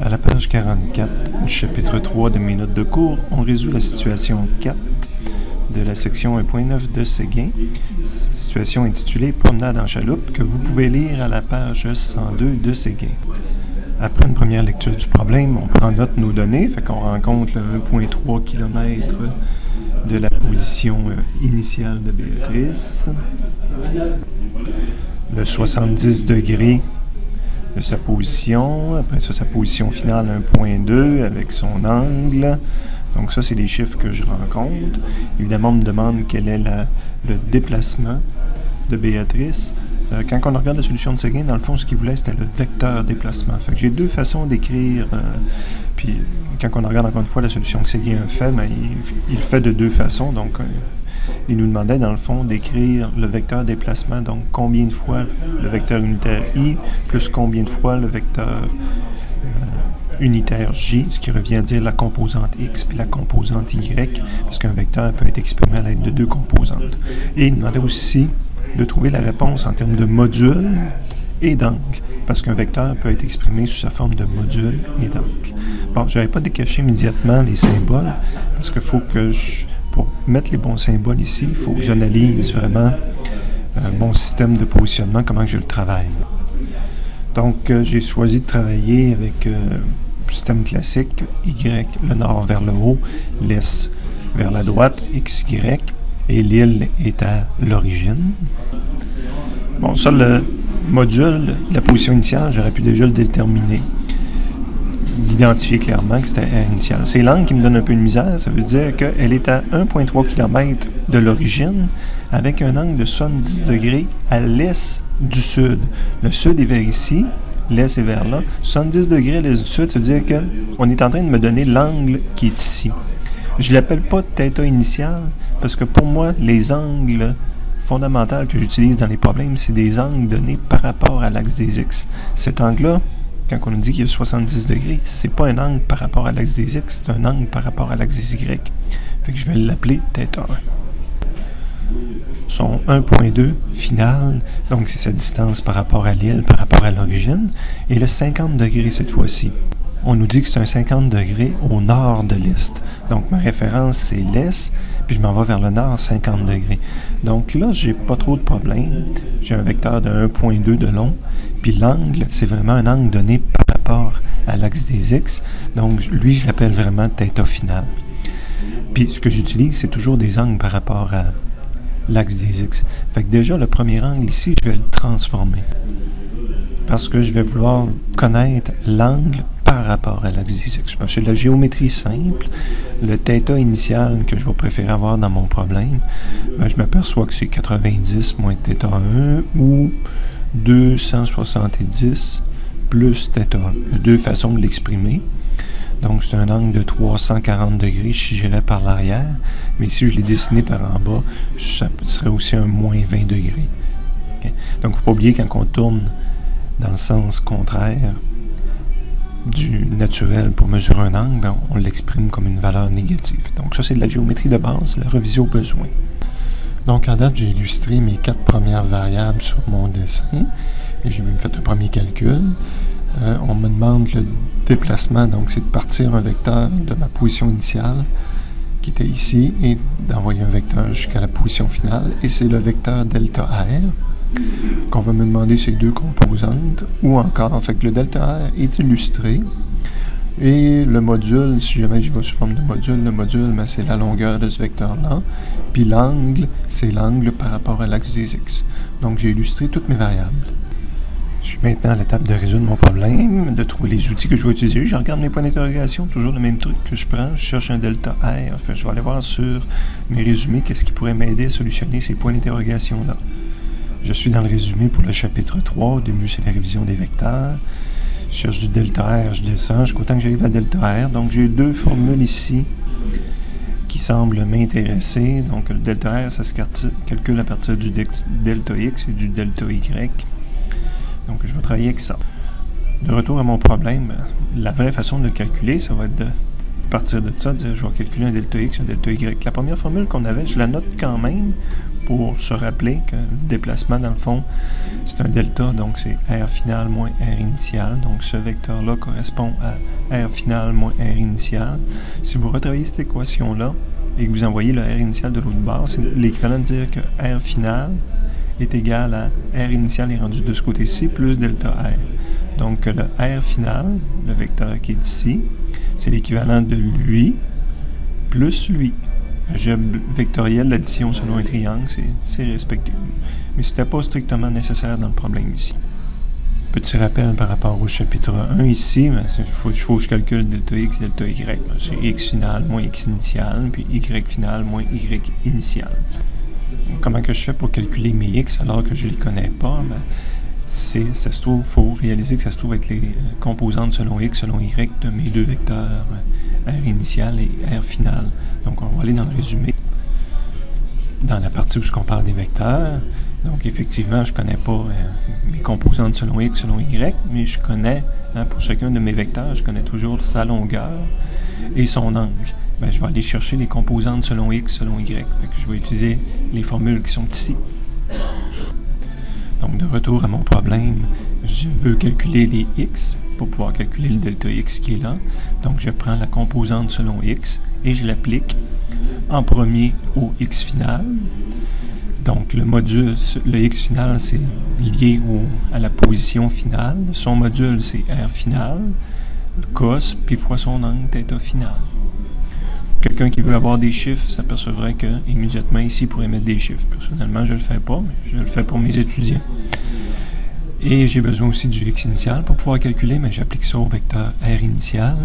À la page 44 du chapitre 3 de mes notes de cours, on résout la situation 4 de la section 1.9 de Séguin, situation intitulée « Promenade en chaloupe » que vous pouvez lire à la page 102 de Séguin. Après une première lecture du problème, on prend note de nos données, fait qu'on rencontre le 1.3 km de la position initiale de Béatrice, le 70 degrés de sa position, après ça sa position finale 1.2 avec son angle. Donc ça c'est les chiffres que je rencontre. Évidemment on me demande quel est le déplacement de Béatrice. Quand on regarde la solution de Séguin, dans le fond ce qu'il voulait c'était le vecteur déplacement. Fait que j'ai deux façons d'écrire, puis quand on regarde encore une fois la solution que Séguin a fait, ben, il fait de deux façons. Donc il nous demandait dans le fond d'écrire le vecteur déplacement, donc combien de fois le vecteur unitaire I plus combien de fois le vecteur unitaire J, ce qui revient à dire la composante X puis la composante Y, parce qu'un vecteur peut être exprimé à l'aide de deux composantes. Et il demandait aussi de trouver la réponse en termes de module et d'angle, parce qu'un vecteur peut être exprimé sous sa forme de module et d'angle. Bon, je n'avais pas décaché immédiatement les symboles, parce qu'il faut que pour mettre les bons symboles ici, il faut que j'analyse vraiment mon système de positionnement, comment je le travaille. Donc, j'ai choisi de travailler avec le système classique, Y, le nord vers le haut, l'Est vers la droite, X, Y, et l'île est à l'origine. Bon, ça, le module, la position initiale, j'aurais pu déjà le déterminer. D'identifier clairement que c'était R initial. C'est l'angle qui me donne un peu de misère, ça veut dire qu'elle est à 1,3 km de l'origine avec un angle de 70 degrés à l'est du sud. Le sud est vers ici, l'est est vers là. 70 degrés à l'est du sud, ça veut dire qu'on est en train de me donner l'angle qui est ici. Je ne l'appelle pas θ initial parce que pour moi, les angles fondamentaux que j'utilise dans les problèmes, c'est des angles donnés par rapport à l'axe des X. Cet angle-là, quand on nous dit qu'il y a 70 degrés, c'est pas un angle par rapport à l'axe des X, c'est un angle par rapport à l'axe des Y. Fait que je vais l'appeler θ1. Son 1.2 final, donc c'est sa distance par rapport à l'île, par rapport à l'origine, et le 50 degrés cette fois-ci. On nous dit que c'est un 50 degrés au nord de l'Est. Donc ma référence c'est l'Est, puis je m'en vais vers le nord, 50 degrés. Donc là, j'ai pas trop de problème. J'ai un vecteur de 1.2 de long, puis l'angle, c'est vraiment un angle donné par rapport à l'axe des X. Donc lui, je l'appelle vraiment θ final. Puis ce que j'utilise, c'est toujours des angles par rapport à l'axe des X. Fait que déjà, le premier angle ici, je vais le transformer. Parce que je vais vouloir connaître l'angle par rapport à l'axe des X. C'est la géométrie simple, le θ initial que je vais préférer avoir dans mon problème, ben, je m'aperçois que c'est 90 moins θ1 ou 270 plus θ1. Il y a deux façons de l'exprimer. Donc, c'est un angle de 340 degrés si j'irais par l'arrière, mais si je l'ai dessiné par en bas, ça serait aussi un moins 20 degrés. Okay? Donc, il ne faut pas oublier quand on tourne dans le sens contraire du naturel pour mesurer un angle, ben, on l'exprime comme une valeur négative. Donc, ça, c'est de la géométrie de base, la revision au besoin. Donc, en date, j'ai illustré mes 4 premières variables sur mon dessin, et j'ai même fait un premier calcul. On me demande le déplacement, donc c'est de partir un vecteur de ma position initiale, qui était ici, et d'envoyer un vecteur jusqu'à la position finale, et c'est le vecteur delta R, qu'on va me demander ces deux composantes, ou encore, fait que le delta R est illustré, et le module, si jamais je vais sous forme de module, le module, ben, c'est la longueur de ce vecteur-là, puis l'angle, c'est l'angle par rapport à l'axe des X. Donc j'ai illustré toutes mes variables. Je suis maintenant à l'étape de résoudre mon problème, de trouver les outils que je vais utiliser. Je regarde mes points d'interrogation, toujours le même truc que je prends. Je cherche un delta R. Enfin, je vais aller voir sur mes résumés qu'est-ce qui pourrait m'aider à solutionner ces points d'interrogation-là. Je suis dans le résumé pour le chapitre 3. Au début, c'est la révision des vecteurs. Je cherche du delta R, je descends. Jusqu'au temps que j'arrive à delta R. Donc, j'ai deux formules ici qui semblent m'intéresser. Donc, le delta R, ça se calcule à partir du delta X et du delta Y. Donc, je vais travailler avec ça. De retour à mon problème, la vraie façon de calculer, ça va être de partir de ça, dire je vais calculer un delta x, un delta y. La première formule qu'on avait, je la note quand même pour se rappeler que le déplacement, dans le fond, c'est un delta, donc c'est R final moins R initial. Donc ce vecteur-là correspond à R final moins R initial. Si vous retravaillez cette équation-là et que vous envoyez le R initial de l'autre bord, c'est l'équivalent de dire que R final est égal à R initial est rendu de ce côté-ci plus delta R. Donc le R final, le vecteur qui est ici, c'est l'équivalent de lui plus lui. Algèbre vectorielle, l'addition selon un triangle, c'est respecté. Mais ce n'était pas strictement nécessaire dans le problème ici. Petit rappel par rapport au chapitre 1 ici, il faut que je calcule delta x, delta y. C'est x final moins x initial, puis y final moins y initial. Comment que je fais pour calculer mes x alors que je ne les connais pas? Il faut réaliser que ça se trouve avec les composantes selon x, selon y de mes deux vecteurs, R initial et R final. Donc on va aller dans le résumé, dans la partie où on parle des vecteurs. Donc effectivement, je ne connais pas mes composantes selon x, selon y, mais je connais, pour chacun de mes vecteurs, je connais toujours sa longueur et son angle. Je vais aller chercher les composantes selon x, selon y. Fait que je vais utiliser les formules qui sont ici. Donc, de retour à mon problème, je veux calculer les x pour pouvoir calculer le delta x qui est là. Donc, je prends la composante selon x et je l'applique en premier au x final. Donc, le module, le x final, c'est lié à la position finale. Son module, c'est r final, cos, puis fois son angle, θ final. Quelqu'un qui veut avoir des chiffres s'apercevrait qu'immédiatement ici, il pourrait mettre des chiffres. Personnellement, je ne le fais pas, mais je le fais pour mes étudiants. Et j'ai besoin aussi du x initial pour pouvoir calculer, mais j'applique ça au vecteur r initial.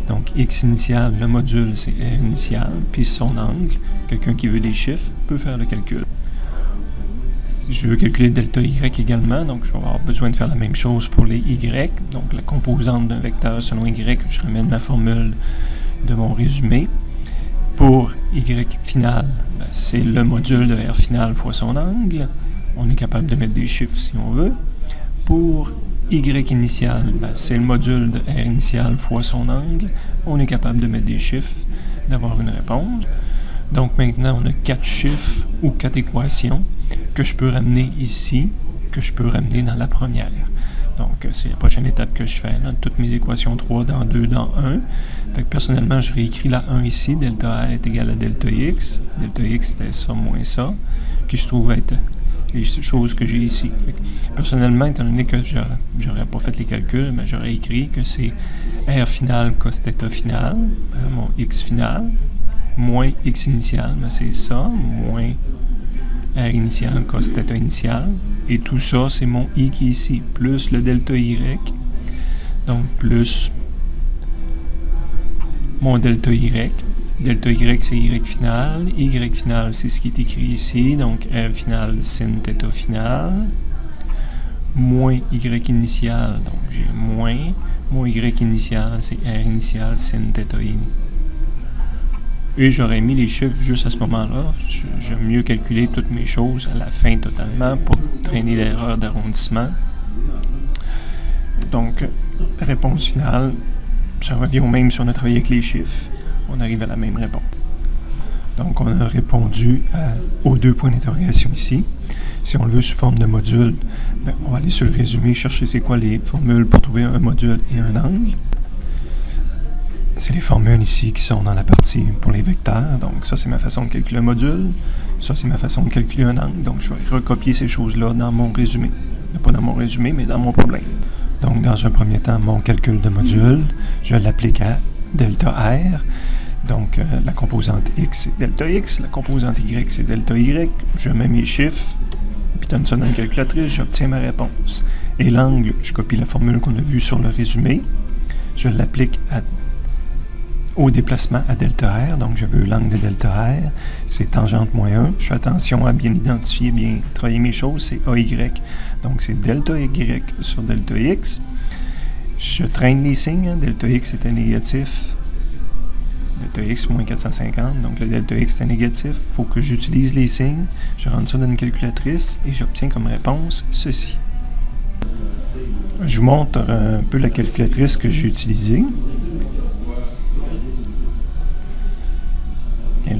Donc, x initial, le module, c'est r initial, puis son angle. Quelqu'un qui veut des chiffres peut faire le calcul. Je veux calculer delta y également, donc je vais avoir besoin de faire la même chose pour les y. Donc, la composante d'un vecteur selon y, je ramène ma formule de mon résumé. Pour y final, c'est le module de r final fois son angle. On est capable de mettre des chiffres si on veut. Pour y initial, c'est le module de r initial fois son angle. On est capable de mettre des chiffres, d'avoir une réponse. Donc maintenant, on a 4 chiffres ou 4 équations que je peux ramener ici, que je peux ramener dans la première. Donc, c'est la prochaine étape que je fais. Là. Toutes mes équations 3 dans 2 dans 1. Fait que personnellement, je réécris la 1 ici. Delta R est égal à delta x. Delta x, c'était ça moins ça, qui se trouve être les choses que j'ai ici. Fait que, personnellement, étant donné que j'aurais pas fait les calculs, mais j'aurais écrit que c'est R final cos θ final, mon x final, moins x initial, mais c'est ça, moins R initial cos θ initial, et tout ça, c'est mon i qui est ici, plus le delta y, donc plus mon delta y. Delta y, c'est y final, y final, c'est ce qui est écrit ici, donc R final sin θ final, moins y initial, donc j'ai moins, mon y initial, c'est R initial sin θ in. Et j'aurais mis les chiffres juste à ce moment-là. J'aime mieux calculer toutes mes choses à la fin totalement pour traîner d'erreurs d'arrondissement. Donc, réponse finale, ça revient au même si on a travaillé avec les chiffres. On arrive à la même réponse. Donc, on a répondu aux 2 points d'interrogation ici. Si on le veut sous forme de module, on va aller sur le résumé, chercher c'est quoi les formules pour trouver un module et un angle. C'est les formules ici qui sont dans la partie pour les vecteurs. Donc ça, c'est ma façon de calculer un module. Ça, c'est ma façon de calculer un angle. Donc je vais recopier ces choses-là dans mon résumé. Pas dans mon résumé, mais dans mon problème. Donc dans un premier temps, mon calcul de module, je l'applique à delta R. Donc la composante x, c'est delta x. La composante y, c'est delta y. Je mets mes chiffres, puis donne ça dans une calculatrice, j'obtiens ma réponse. Et l'angle, je copie la formule qu'on a vue sur le résumé. Je l'applique au déplacement à delta R, donc je veux l'angle de delta R, c'est tangente moins 1. Je fais attention à bien identifier, bien travailler mes choses, c'est AY. Donc c'est delta Y sur delta X. Je traîne les signes, delta X était négatif, delta X moins 450, donc le delta X est négatif. Il faut que j'utilise les signes, je rentre ça dans une calculatrice et j'obtiens comme réponse ceci. Je vous montre un peu la calculatrice que j'ai utilisée.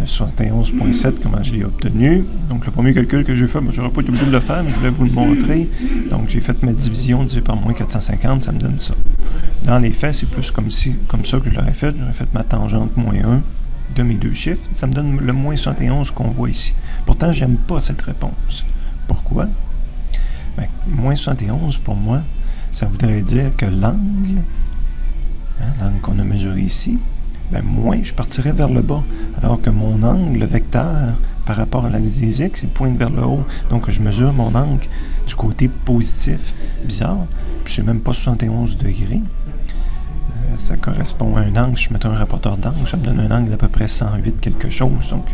le 71,7, comment je l'ai obtenu. Donc, le premier calcul que j'ai fait, je n'aurais pas été obligé de le faire, mais je voulais vous le montrer. Donc, j'ai fait ma division divisée par moins 450, ça me donne ça. Dans les faits, c'est plus comme ça que je l'aurais fait. J'aurais fait ma tangente moins 1 de mes deux chiffres. Ça me donne le moins 71 qu'on voit ici. Pourtant, j'aime pas cette réponse. Pourquoi? Bien, moins 71, pour moi, ça voudrait dire que l'angle, l'angle qu'on a mesuré ici, bien, moins, je partirais vers le bas, alors que mon angle, le vecteur, par rapport à l'axe des X, il pointe vers le haut. Donc, je mesure mon angle du côté positif. Bizarre, puis c'est même pas 71 degrés. Ça correspond à un angle. Si je mets un rapporteur d'angle, ça me donne un angle d'à peu près 108 quelque chose. Donc,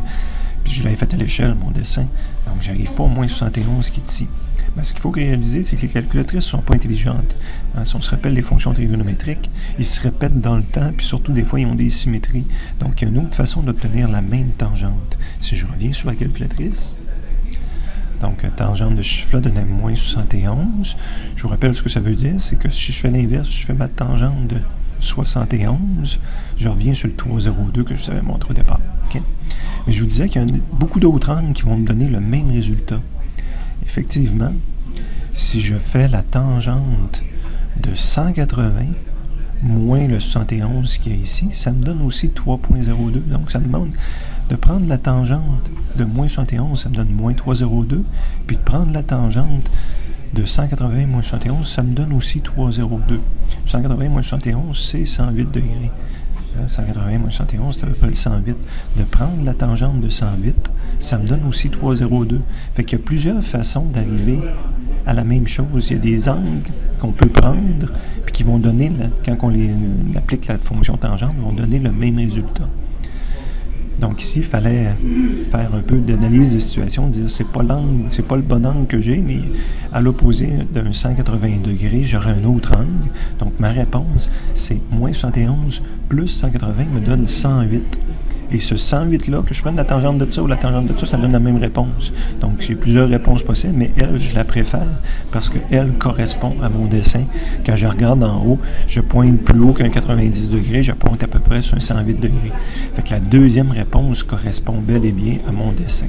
puis je l'avais fait à l'échelle, mon dessin. Donc, j'arrive pas au moins 71 qui est ici. Ben, ce qu'il faut réaliser, c'est que les calculatrices ne sont pas intelligentes. Si on se rappelle les fonctions trigonométriques, ils se répètent dans le temps, puis surtout, des fois, ils ont des symétries. Donc, il y a une autre façon d'obtenir la même tangente. Si je reviens sur la calculatrice, donc, tangente de ce chiffre-là donnait moins 71. Je vous rappelle ce que ça veut dire, c'est que si je fais l'inverse, je fais ma tangente de 71, je reviens sur le 302 que je vous avais montré au départ. Okay? Mais je vous disais qu'il y a beaucoup d'autres angles qui vont me donner le même résultat. Effectivement, si je fais la tangente de 180 moins le 71 qui est ici, ça me donne aussi 3,02. Donc, ça me demande de prendre la tangente de moins 71, ça me donne moins 3,02, puis de prendre la tangente de 180 moins 71, ça me donne aussi 3,02. 180 moins 71, c'est 108 degrés. 180 moins 71, c'est à peu près le 108. De prendre la tangente de 108, ça me donne aussi 3,02. Fait qu'il y a plusieurs façons d'arriver à la même chose. Il y a des angles qu'on peut prendre, puis qui vont donner, quand on applique la fonction tangente, vont donner le même résultat. Donc ici, il fallait faire un peu d'analyse de situation, dire c'est pas l'angle, c'est pas le bon angle que j'ai, mais à l'opposé d'un 180 degrés, j'aurai un autre angle. Donc ma réponse, c'est moins 71 plus 180 me donne 108. Et ce 108-là, que je prenne la tangente de ça ou la tangente de ça, ça donne la même réponse. Donc, j'ai plusieurs réponses possibles, mais elle, je la préfère parce qu'elle correspond à mon dessin. Quand je regarde en haut, je pointe plus haut qu'un 90 degrés, je pointe à peu près sur un 108 degrés. Fait que la deuxième réponse correspond bel et bien à mon dessin.